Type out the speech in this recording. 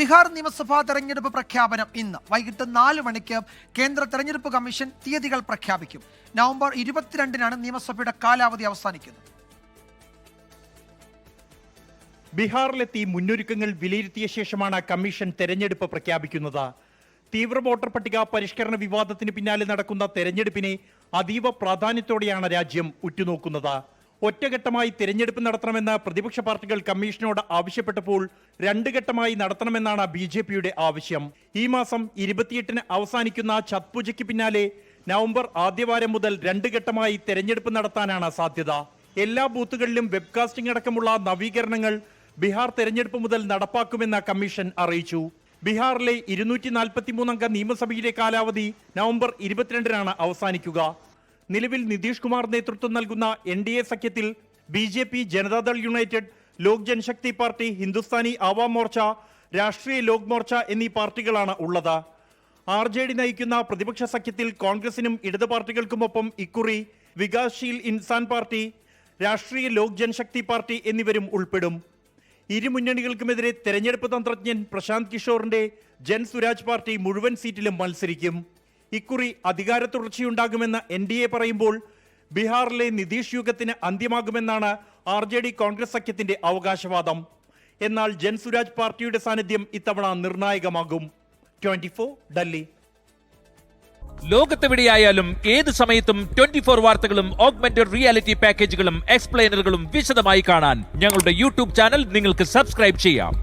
ബീഹാർ നിയമസഭാ തെരഞ്ഞെടുപ്പ് പ്രഖ്യാപനം ഇന്ന് വൈകിട്ട് 4 മണിക്ക് കേന്ദ്ര തെരഞ്ഞെടുപ്പ് കമ്മീഷൻ തീയതികൾ പ്രഖ്യാപിക്കും. നവംബർ 22-നാണ് നിയമസഭയുടെ കാലാവധി അവസാനിക്കുന്നത്. ബീഹാറിലെത്തി മുന്നൊരുക്കങ്ങൾ വിലയിരുത്തിയ ശേഷമാണ് കമ്മീഷൻ തെരഞ്ഞെടുപ്പ് പ്രഖ്യാപിക്കുന്നത്. തീവ്ര വോട്ടർ പട്ടിക പരിഷ്കരണ വിവാദത്തിന് പിന്നാലെ നടക്കുന്ന തെരഞ്ഞെടുപ്പിനെ അതീവ പ്രാധാന്യത്തോടെയാണ് രാജ്യം ഉറ്റുനോക്കുന്നത്. ഒറ്റഘട്ടമായി തെരഞ്ഞെടുപ്പ് നടത്തണമെന്ന് പ്രതിപക്ഷ പാർട്ടികൾ കമ്മീഷനോട് ആവശ്യപ്പെട്ടപ്പോൾ 2 ഘട്ടമായി നടത്തണമെന്നാണ് BJPയുടെ ആവശ്യം. ഈ മാസം 28-ന് അവസാനിക്കുന്ന ഛത് പൂജയ്ക്ക് പിന്നാലെ നവംബർ ആദ്യവാരം മുതൽ 2 ഘട്ടമായി തെരഞ്ഞെടുപ്പ് നടത്താനാണ് സാധ്യത. എല്ലാ ബൂത്തുകളിലും വെബ്കാസ്റ്റിംഗ് അടക്കമുള്ള നവീകരണങ്ങൾ ബീഹാർ തെരഞ്ഞെടുപ്പ് മുതൽ നടപ്പാക്കുമെന്ന് കമ്മീഷൻ അറിയിച്ചു. ബീഹാറിലെ 243 അംഗ നിയമസഭയിലെ കാലാവധി നവംബർ 22-നാണ് അവസാനിക്കുക. നിലവിൽ നിതീഷ് കുമാർ നേതൃത്വം നൽകുന്ന NDA സഖ്യത്തിൽ BJP, Janata Dal United, Lok Janshakti party, Hindustani ആവാം മോർച്ച, രാഷ്ട്രീയ ലോക് മോർച്ച എന്നീ പാർട്ടികളാണ് ഉള്ളത്. RJD നയിക്കുന്ന പ്രതിപക്ഷ സഖ്യത്തിൽ കോൺഗ്രസിനും ഇടത് പാർട്ടികൾക്കുമൊപ്പം ഇക്കുറി വികാസ്ശീൽ ഇൻസാൻ പാർട്ടി, രാഷ്ട്രീയ ലോക് ജനശക്തി പാർട്ടി എന്നിവരും ഉൾപ്പെടും. ഇരു മുന്നണികൾക്കുമെതിരെ തെരഞ്ഞെടുപ്പ് തന്ത്രജ്ഞൻ പ്രശാന്ത് കിഷോറിന്റെ ജൻ സുരാജ് പാർട്ടി മുഴുവൻ സീറ്റിലും മത്സരിക്കും. ഇക്കുറി അധികാര തുടർച്ചയുണ്ടാകുമെന്ന് NDA പറയുമ്പോൾ ബീഹാറിലെ നിതീഷ് യുഗത്തിന് അന്ത്യമാകുമെന്നാണ് RJD കോൺഗ്രസ് സഖ്യത്തിന്റെ അവകാശവാദം. എന്നാൽ ജൻ സുരാജ് പാർട്ടിയുടെ സാന്നിധ്യം ഇത്തവണ നിർണായകമാകും. 24 ഡൽഹി. ലോകത്തെവിടെയായാലും ഏത് സമയത്തും 24 വാർത്തകളും ഓഗ്മെന്റഡ് റിയാലിറ്റി പാക്കേജുകളും എക്സ്പ്ലെയിനറുകളും വിശദമായി കാണാൻ ഞങ്ങളുടെ YouTube ചാനൽ നിങ്ങൾക്ക് സബ്സ്ക്രൈബ് ചെയ്യാം.